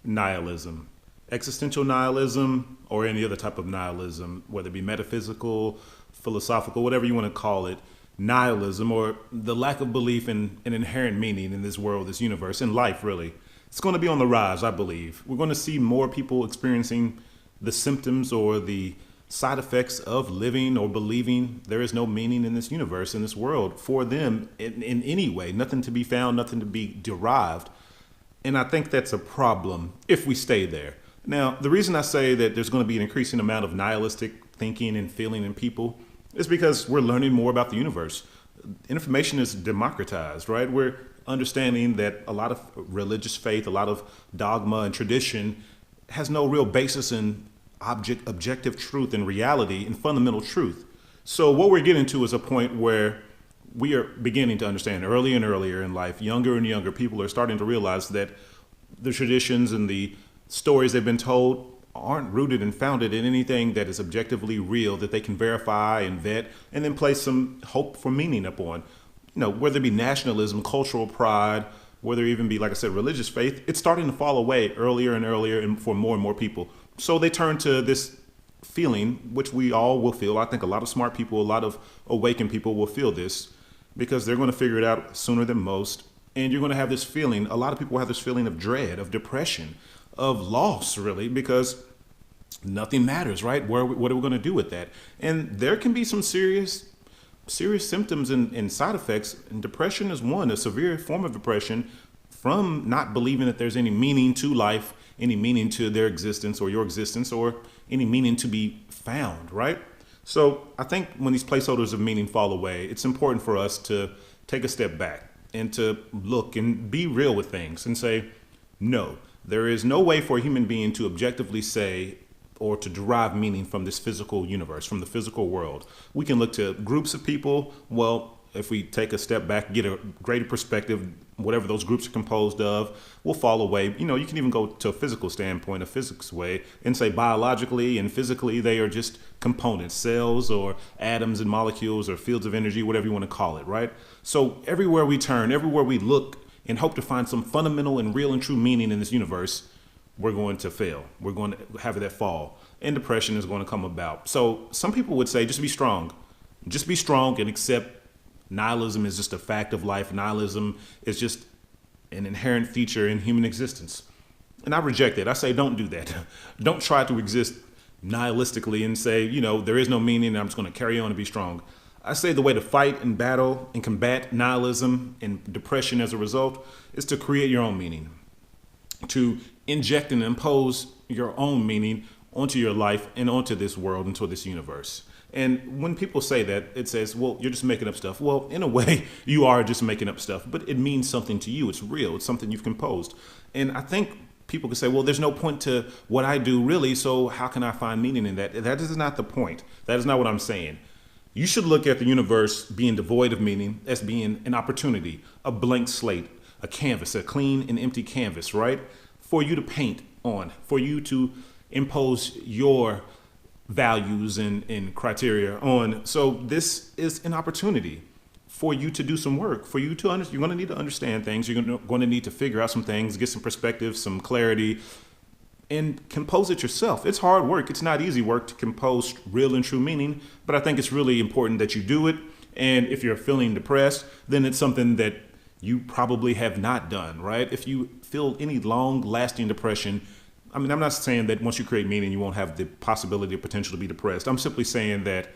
nihilism. Existential nihilism or any other type of nihilism, whether it be metaphysical, philosophical, whatever you want to call it, nihilism or the lack of belief in an inherent meaning in this world, this universe, in life really, it's going to be on the rise, I believe. We're going to see more people experiencing the symptoms or the side effects of living or believing there is no meaning in this universe, in this world, for them in any way, nothing to be found, nothing to be derived. And I think that's a problem if we stay there. Now, the reason I say that there's going to be an increasing amount of nihilistic thinking and feeling in people is because we're learning more about the universe. Information is democratized, right? We're understanding that a lot of religious faith, a lot of dogma and tradition has no real basis in objective truth and reality and fundamental truth. So what we're getting to is a point where we are beginning to understand earlier and earlier in life, younger and younger people are starting to realize that the traditions and the stories they've been told aren't rooted and founded in anything that is objectively real that they can verify and vet and then place some hope for meaning upon. Whether it be nationalism, cultural pride, whether it even be, like I said, religious faith, it's starting to fall away earlier and earlier and for more and more people. So they turn to this feeling, which we all will feel. I think a lot of smart people, a lot of awakened people will feel this because they're going to figure it out sooner than most. And you're going to have this feeling, a lot of people have this feeling of dread, of depression, of loss, really, because nothing matters, right? What are we going to do with that? And there can be some serious symptoms and side effects. And depression is one, a severe form of depression from not believing that there's any meaning to life, any meaning to their existence or your existence, or any meaning to be found, right? So I think when these placeholders of meaning fall away, it's important for us to take a step back and to look and be real with things and say, no, there is no way for a human being to objectively say or to derive meaning from this physical universe, from the physical world. We can look to groups of people. Well, if we take a step back, get a greater perspective, whatever those groups are composed of will fall away. You can even go to a physical standpoint, a physics way, and say biologically and physically, they are just components, cells or atoms and molecules or fields of energy, whatever you want to call it, right? So everywhere we turn, everywhere we look and hope to find some fundamental and real and true meaning in this universe, we're going to fail. We're going to have that fall, and depression is going to come about. So some people would say, just be strong. Just be strong and accept nihilism is just a fact of life. Nihilism is just an inherent feature in human existence. And I reject it. I say, don't do that. Don't try to exist nihilistically and say, there is no meaning and I'm just going to carry on and be strong. I say the way to fight and battle and combat nihilism and depression as a result is to create your own meaning, to inject and impose your own meaning onto your life and onto this world, into this universe. And when people say that, it says, well, you're just making up stuff. Well, in a way, you are just making up stuff, but it means something to you. It's real. It's something you've composed. And I think people can say, well, there's no point to what I do really, so how can I find meaning in that? That is not the point. That is not what I'm saying. You should look at the universe being devoid of meaning as being an opportunity, a blank slate, a canvas, a clean and empty canvas, right? For you to paint on, for you to impose your values and criteria on. So this is an opportunity for you to do some work, for you to you're going to need to understand things. You're going to need to figure out some things, get some perspective, some clarity, and compose it yourself. It's hard work. It's not easy work to compose real and true meaning, but I think it's really important that you do it. And if you're feeling depressed, then it's something that you probably have not done, right? If you feel any long-lasting depression, I'm not saying that once you create meaning, you won't have the possibility or potential to be depressed. I'm simply saying that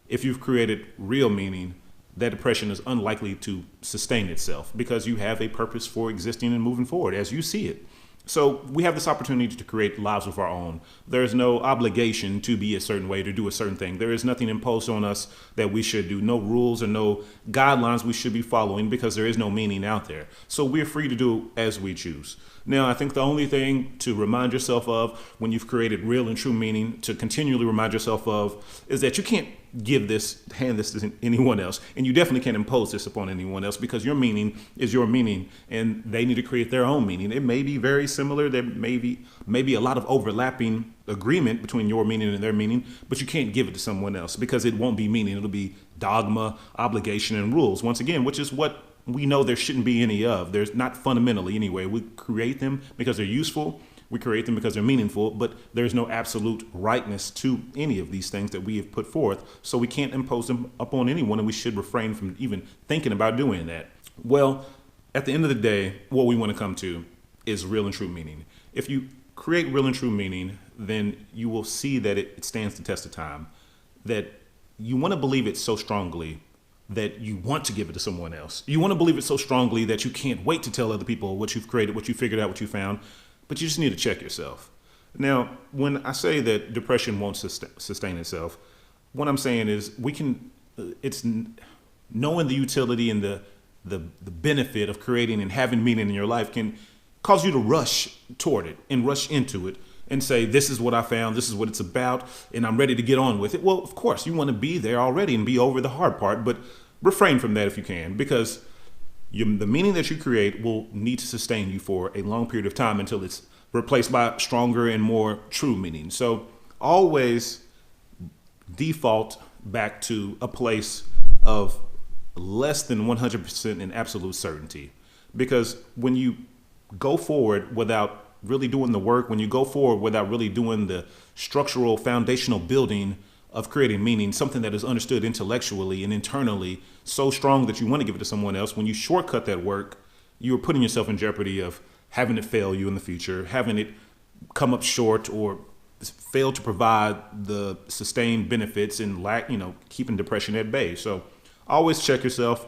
if you've created real meaning, that depression is unlikely to sustain itself because you have a purpose for existing and moving forward as you see it. So we have this opportunity to create lives of our own. There is no obligation to be a certain way, to do a certain thing. There is nothing imposed on us that we should do, no rules or no guidelines we should be following because there is no meaning out there. So we're free to do as we choose. Now, I think the only thing to remind yourself of when you've created real and true meaning, to continually remind yourself of, is that you can't hand this to anyone else. And you definitely can't impose this upon anyone else because your meaning is your meaning and they need to create their own meaning. It may be very similar. There may be a lot of overlapping agreement between your meaning and their meaning, but you can't give it to someone else because it won't be meaning. It'll be dogma, obligation, and rules, once again, which is what we know there shouldn't be any of. There's not fundamentally anyway. We create them because they're useful, We create them because they're meaningful, but there's no absolute rightness to any of these things that we have put forth. So we can't impose them upon anyone, and we should refrain from even thinking about doing that. Well, at the end of the day, what we want to come to is real and true meaning. If you create real and true meaning, then you will see that it stands the test of time, that you want to believe it so strongly that you want to give it to someone else. You want to believe it so strongly that you can't wait to tell other people what you've created, what you figured out, what you found, but you just need to check yourself. Now, when I say that depression won't sustain itself, what I'm saying is it's knowing the utility and the benefit of creating and having meaning in your life can cause you to rush toward it and rush into it and say, this is what I found, this is what it's about, and I'm ready to get on with it. Well, of course, you want to be there already and be over the hard part, but refrain from that if you can, because the meaning that you create will need to sustain you for a long period of time until it's replaced by stronger and more true meaning. So always default back to a place of less than 100% in absolute certainty. Because when you go forward without really doing the work, when you go forward without really doing the structural foundational building of creating meaning, something that is understood intellectually and internally so strong that you want to give it to someone else, when you shortcut that work, you are putting yourself in jeopardy of having it fail you in the future, having it come up short or fail to provide the sustained benefits and keeping depression at bay. So always check yourself,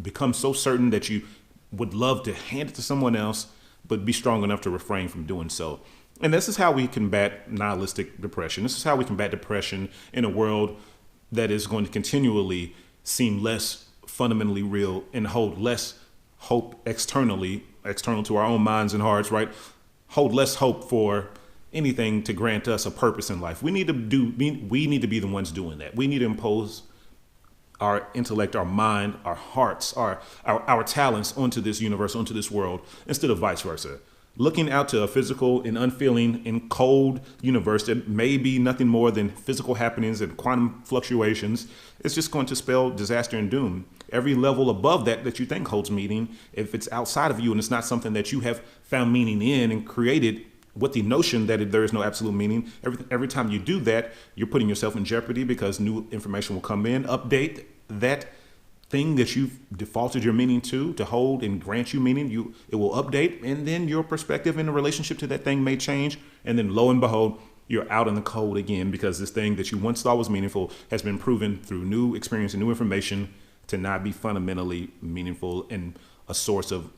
become so certain that you would love to hand it to someone else, but be strong enough to refrain from doing so. And this is how we combat nihilistic depression. This is how we combat depression in a world that is going to continually seem less fundamentally real and hold less hope external to our own minds and hearts, right? Hold less hope for anything to grant us a purpose in life. We need to be the ones doing that. We need to impose our intellect, our mind, our hearts, our talents onto this universe, onto this world, instead of vice versa. Looking out to a physical and unfeeling and cold universe that may be nothing more than physical happenings and quantum fluctuations, it's just going to spell disaster and doom. Every level above that you think holds meaning, if it's outside of you and it's not something that you have found meaning in and created with the notion that there is no absolute meaning, every time you do that, you're putting yourself in jeopardy because new information will come in, update that thing that you've defaulted your meaning to hold and grant you meaning. It will update, and then your perspective in the relationship to that thing may change, and then lo and behold, you're out in the cold again because this thing that you once thought was meaningful has been proven through new experience and new information to not be fundamentally meaningful and a source of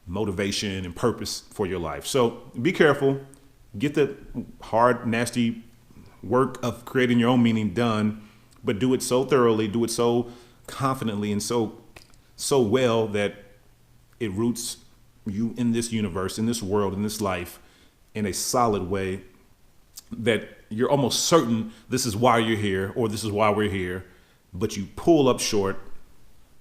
motivation and purpose for your life. So be careful. Get the hard, nasty work of creating your own meaning done, but do it so thoroughly, do it so confidently and so well that it roots you in this universe, in this world, in this life in a solid way that you're almost certain this is why you're here or this is why we're here, but you pull up short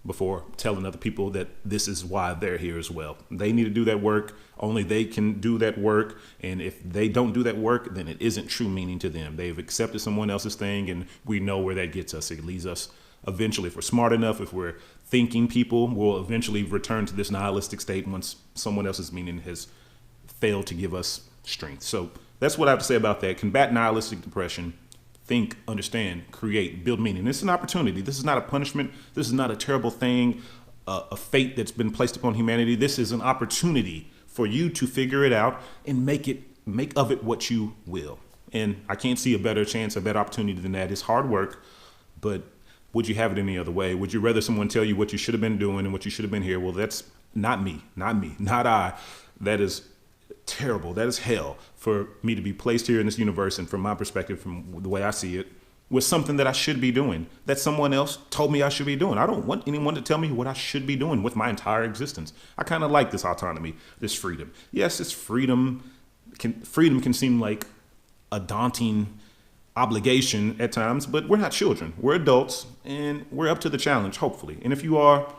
before telling other people that this is why they're here as well. They need to do that work. Only they can do that work. And if they don't do that work, then it isn't true meaning to them. They've accepted someone else's thing, and we know where that gets us. It leads us eventually, if we're smart enough, if we're thinking people, we'll eventually return to this nihilistic state once someone else's meaning has failed to give us strength. So that's what I have to say about that. Combat nihilistic depression. Think, understand, create, build meaning. This is an opportunity. This is not a punishment. This is not a terrible thing, a fate that's been placed upon humanity. This is an opportunity for you to figure it out and make of it what you will. And I can't see a better chance, a better opportunity than that. It's hard work, but would you have it any other way? Would you rather someone tell you what you should have been doing and what you should have been here? Well, that's not me, not I. That is terrible. That is hell for me to be placed here in this universe, and from my perspective, from the way I see it, with something that I should be doing, that someone else told me I should be doing. I don't want anyone to tell me what I should be doing with my entire existence. I kind of like this autonomy, this freedom. Yes, it's freedom. Freedom can seem like a daunting obligation at times, but we're not children. We're adults, and we're up to the challenge, hopefully. And if you are,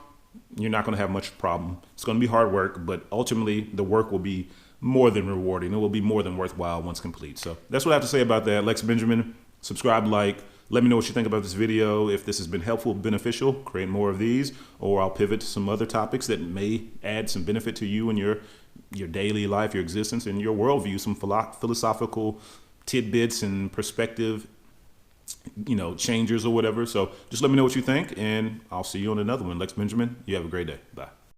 you're not going to have much problem. It's going to be hard work, but ultimately the work will be more than rewarding. It will be more than worthwhile once complete. So that's what I have to say about that. Lex Benjamin, subscribe, like, Let me know what you think about this video. If this has been helpful, beneficial, create more of these, or I'll pivot to some other topics that may add some benefit to you in your daily life, your existence, and your worldview, some philosophical tidbits and perspective, changers or whatever. So just let me know what you think, and I'll see you on another one. Lex Benjamin, you have a great day. Bye.